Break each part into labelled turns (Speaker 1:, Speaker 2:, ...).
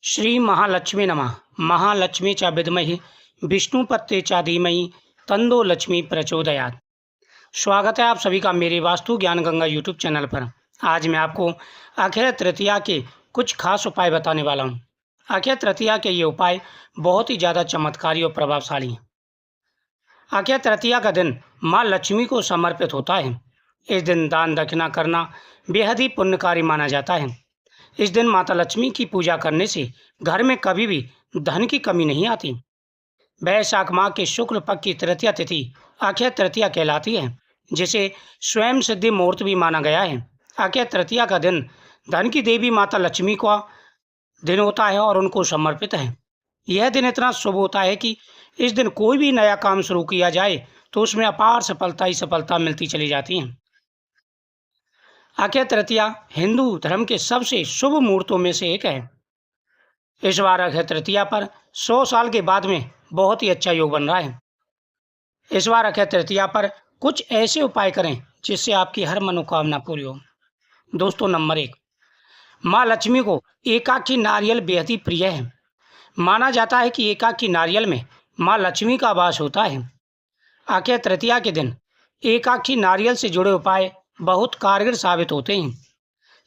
Speaker 1: श्री महालक्ष्मी नमः। महालक्ष्मी च विद्महे विष्णुपत्नी च धीमहि तन्नो लक्ष्मी प्रचोदयात्। स्वागत है आप सभी का मेरे वास्तु ज्ञान गंगा यूट्यूब चैनल पर। आज मैं आपको अक्षय तृतीया के कुछ खास उपाय बताने वाला हूँ। अक्षय तृतीया के ये उपाय बहुत ही ज़्यादा चमत्कारी और प्रभावशाली हैं। अक्षय तृतीया का दिन माँ लक्ष्मी को समर्पित होता है। इस दिन दान दक्षिणा करना बेहद ही पुण्यकारी माना जाता है। इस दिन माता लक्ष्मी की पूजा करने से घर में कभी भी धन की कमी नहीं आती। वैशाख माह के शुक्ल पक्ष की तृतीया तिथि अक्षय तृतीया कहलाती है, जिसे स्वयं सिद्धि मुहूर्त भी माना गया है। अक्षय तृतीया का दिन धन की देवी माता लक्ष्मी का दिन होता है और उनको समर्पित है। यह दिन इतना शुभ होता है कि इस दिन कोई भी नया काम शुरू किया जाए तो उसमें अपार सफलता ही सफलता मिलती चली जाती है। अक्षय तृतीया हिंदू धर्म के सबसे शुभ मुहूर्तों में से एक है। इस बार अक्षय तृतीया पर 100 साल के बाद में बहुत ही अच्छा योग बन रहा है। इस बार अक्षय तृतीया पर कुछ ऐसे उपाय करें जिससे आपकी हर मनोकामना पूरी हो। दोस्तों, नंबर 1, माँ लक्ष्मी को एकाकी नारियल बेहद ही प्रिय है। माना जाता है कि एकाकी नारियल में माँ लक्ष्मी का वास होता है। अक्षय तृतीया के दिन एकाकी नारियल से जुड़े उपाय बहुत कारगर साबित होते हैं।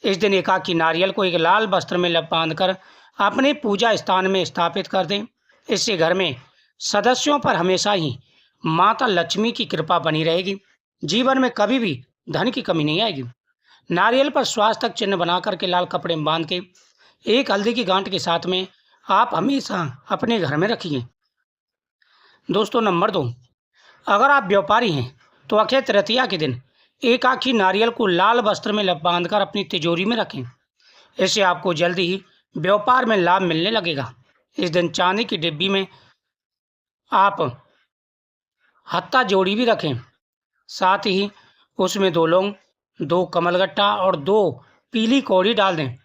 Speaker 1: इस दिन एकाकी नारियल को एक लाल वस्त्र में बांधकर अपने पूजा स्थान में स्थापित कर दें। इससे घर में सदस्यों पर हमेशा ही माता लक्ष्मी की कृपा बनी रहेगी। जीवन में कभी भी धन की कमी नहीं आएगी। नारियल पर स्वास्थ्य चिन्ह बनाकर के लाल कपड़े में बांध के एक हल्दी की गांठ के साथ में आप हमेशा अपने घर में रखिए। दोस्तों, नंबर 2, अगर आप व्यापारी हैं तो अक्षय तृतीया के दिन एकाकी नारियल को लाल वस्त्र में बांधकर अपनी तिजोरी में रखें। इससे आपको जल्दी ही व्यापार में लाभ मिलने लगेगा। इस दिन चांदी की डिब्बी में आप हत्ता जोड़ी भी रखें। साथ ही उसमें 2 लौंग, 2 कमलगट्टा और 2 पीली कौड़ी डाल दें।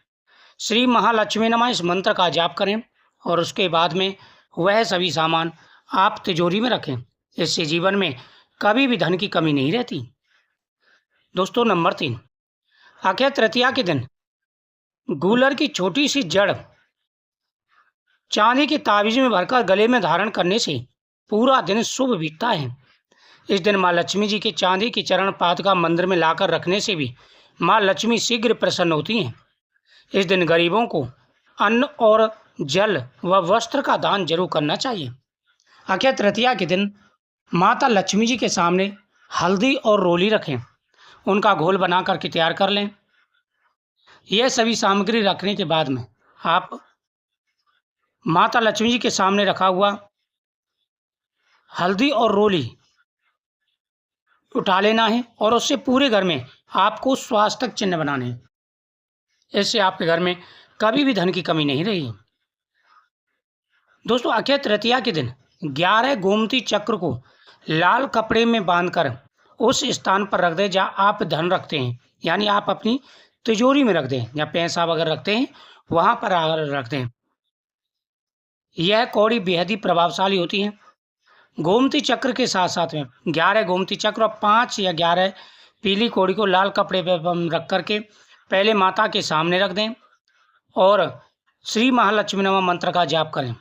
Speaker 1: श्री महालक्ष्मी नमः इस मंत्र का जाप करें और उसके बाद में वह सभी सामान आप तिजोरी में रखें। इससे जीवन में कभी भी धन की कमी नहीं रहती। दोस्तों, नंबर 3, अक्षय तृतीया के दिन गूलर की छोटी सी जड़ चांदी की ताबीज में भरकर गले में धारण करने से पूरा दिन शुभ बीतता है। इस दिन माँ लक्ष्मी जी के चांदी की चरण पादुका मंदिर में लाकर रखने से भी माँ लक्ष्मी शीघ्र प्रसन्न होती हैं। इस दिन गरीबों को अन्न और जल व वस्त्र का दान जरूर करना चाहिए। अक्षय तृतीया के दिन माता लक्ष्मी जी के सामने हल्दी और रोली रखें। उनका घोल बना करके तैयार कर लें। यह सभी सामग्री रखने के बाद में आप माता लक्ष्मी जी के सामने रखा हुआ हल्दी और रोली उठा लेना है और उससे पूरे घर में आपको स्वास्थ्य चिन्ह बनाने हैं। इससे आपके घर में कभी भी धन की कमी नहीं रही। दोस्तों, अक्षय तृतीया के दिन 11 गोमती चक्र को लाल कपड़े में बांधकर उस स्थान पर रख दें जहाँ आप धन रखते हैं, यानी आप अपनी तिजोरी में रख दें या पैसा वगैरह रखते हैं वहाँ पर रख दें। यह कौड़ी बेहद ही प्रभावशाली होती है। गोमती चक्र के साथ साथ में 11 गोमती चक्र और 5 या 11 पीली कौड़ी को लाल कपड़े पर रख करके पहले माता के सामने रख दें और श्री महालक्ष्मी नमः मंत्र का जाप करें।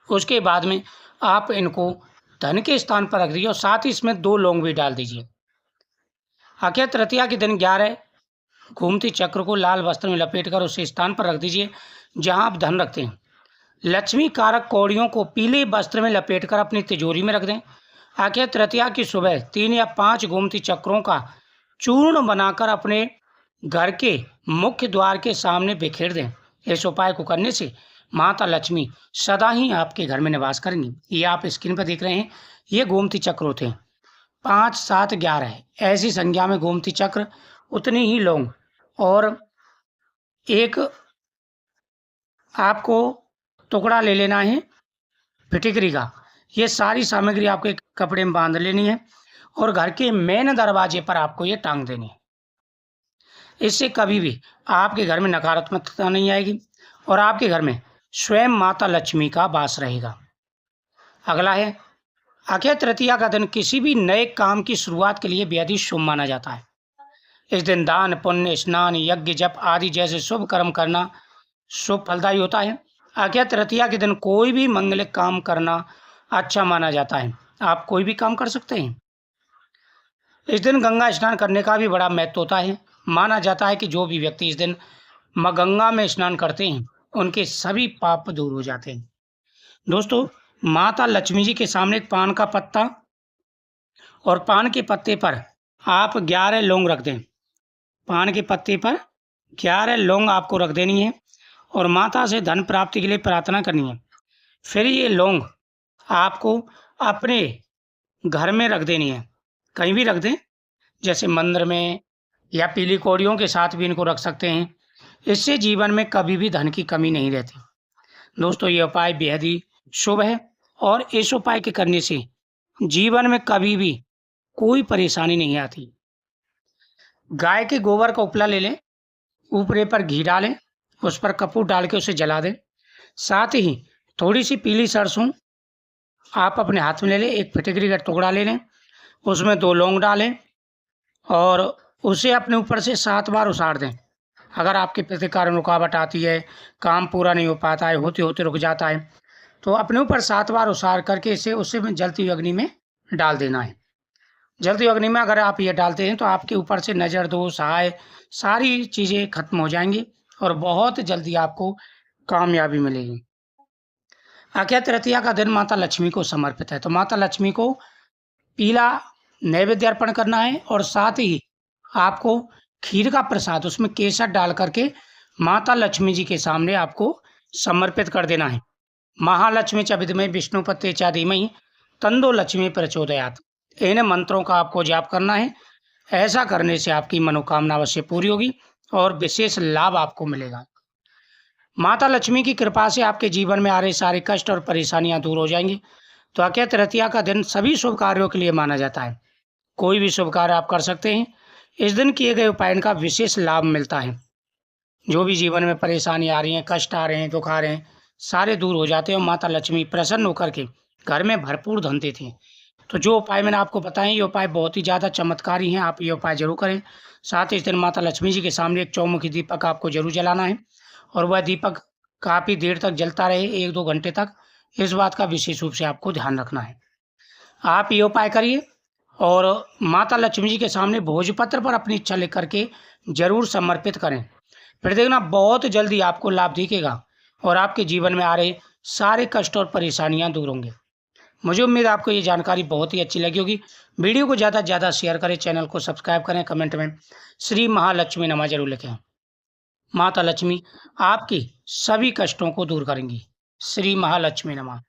Speaker 1: उसके बाद में आप इनको धन के स्थान पर रख दीजिए और साथ ही इसमें 2 लौंग भी डाल दीजिए। अक्षय तृतीया के दिन 11 गोमती चक्र को लाल वस्त्र में लपेटकर उस स्थान पर रख दीजिए जहां आप धन रखते हैं। लक्ष्मी कारक कौड़ियों को पीले वस्त्र में लपेटकर अपनी तिजोरी में रख दें। अक्षय तृतीया की सुबह 3 या 5 गोमती चक्रों का चूर्ण बनाकर अपने घर के मुख्य द्वार के सामने बिखेर दें। इस उपाय को करने से माता लक्ष्मी सदा ही आपके घर में निवास करेंगी। ये आप स्क्रीन पर देख रहे हैं, ये गोमती चक्र होते हैं। 5, 7, 11 ऐसी संख्या में गोमती चक्र, उतनी ही लौंग और एक आपको टुकड़ा ले लेना है फिटिकरी का। ये सारी सामग्री आपको एक कपड़े में बांध लेनी है और घर के मेन दरवाजे पर आपको ये टांग देनी है। इससे कभी भी आपके घर में नकारात्मकता नहीं आएगी और आपके घर में स्वयं माता लक्ष्मी का वास रहेगा। अगला है, अक्षय तृतीया का दिन किसी भी नए काम की शुरुआत के लिए बेहद ही शुभ माना जाता है। इस दिन दान, पुण्य, स्नान, यज्ञ, जप आदि जैसे शुभ कर्म करना शुभ फलदायी होता है। अक्षय तृतीया के दिन कोई भी मंगलिक काम करना अच्छा माना जाता है। आप कोई भी काम कर सकते हैं। इस दिन गंगा स्नान करने का भी बड़ा महत्व होता है। माना जाता है कि जो भी व्यक्ति इस दिन माँ गंगा में स्नान करते हैं उनके सभी पाप दूर हो जाते हैं। दोस्तों, माता लक्ष्मी जी के सामने एक पान का पत्ता और पान के पत्ते पर आप 11 लौंग रख दें। पान के पत्ते पर 11 लौंग आपको रख देनी है और माता से धन प्राप्ति के लिए प्रार्थना करनी है। फिर ये लौंग आपको अपने घर में रख देनी है, कहीं भी रख दें, जैसे मंदिर में या पीली कौड़ियों के साथ भी इनको रख सकते हैं। इससे जीवन में कभी भी धन की कमी नहीं रहती। दोस्तों, ये उपाय बेहद ही शुभ है और इस उपाय के करने से जीवन में कभी भी कोई परेशानी नहीं आती। गाय के गोबर का उपला ले लें, ऊपरे पर घी डालें, उस पर कपूर डाल के उसे जला दें। साथ ही थोड़ी सी पीली सरसों आप अपने हाथ में ले लें, एक फिटकरी का टुकड़ा ले लें, उसमें 2 लौंग डालें और उसे अपने ऊपर से 7 बार उसाड़ दें। अगर आपके किसी कारण रुकावट आती है, काम पूरा नहीं हो पाता है, होते होते रुक जाता है, तो अपने ऊपर 7 बार उसाड़ करके इसे उसे में जलती हुई अग्नि में डाल देना है। जलती हुई अग्नि में अगर आप ये डालते हैं तो आपके ऊपर से नज़र दोष आए सारी चीज़ें खत्म हो जाएंगी और बहुत जल्दी आपको कामयाबी मिलेगी। अक्षय तृतीया का दिन माता लक्ष्मी को समर्पित है, तो माता लक्ष्मी को पीला नैवेद्य अर्पण करना है और साथ ही आपको खीर का प्रसाद उसमें केसर डाल करके माता लक्ष्मी जी के सामने आपको समर्पित कर देना है। महालक्ष्मी च विद्महे विष्णुपते च धीमहि तन्नो लक्ष्मी प्रचोदयात्। इन मंत्रों का आपको जाप करना है। ऐसा करने से आपकी मनोकामना अवश्य पूरी होगी और विशेष लाभ आपको मिलेगा। माता लक्ष्मी की कृपा से आपके जीवन में आ रहे सारे कष्ट और परेशानियां दूर हो जाएंगी। तो अक्षय तृतीया का दिन सभी शुभ कार्यों के लिए माना जाता है। कोई भी शुभ कार्य आप कर सकते हैं। इस दिन किए गए उपाय का विशेष लाभ मिलता है। जो भी जीवन में परेशानी आ रही है, कष्ट आ रहे हैं, दुख आ रहे हैं, सारे दूर हो जाते हैं और माता लक्ष्मी प्रसन्न होकर के घर में भरपूर धन देती हैं। तो जो उपाय मैंने आपको बताए, ये उपाय बहुत ही ज़्यादा चमत्कारी हैं। आप ये उपाय जरूर करें। साथ ही इस दिन माता लक्ष्मी जी के सामने एक चौमुखी दीपक आपको जरूर जलाना है और वह दीपक काफ़ी देर तक जलता रहे, 1-2 घंटे तक। इस बात का विशेष रूप से आपको ध्यान रखना है। आप ये उपाय करिए और माता लक्ष्मी जी के सामने भोजपत्र पर अपनी इच्छा लिख करके जरूर समर्पित करें। फिर देखना बहुत जल्दी आपको लाभ दिखेगा और आपके जीवन में आ रहे सारे कष्ट और परेशानियां दूर होंगे। मुझे उम्मीद है आपको ये जानकारी बहुत ही अच्छी लगी होगी। वीडियो को ज़्यादा से ज़्यादा शेयर करें, चैनल को सब्सक्राइब करें, कमेंट में श्री महालक्ष्मी नमः जरूर लिखें। माता लक्ष्मी आपकी सभी कष्टों को दूर करेंगी। श्री महालक्ष्मी नमः।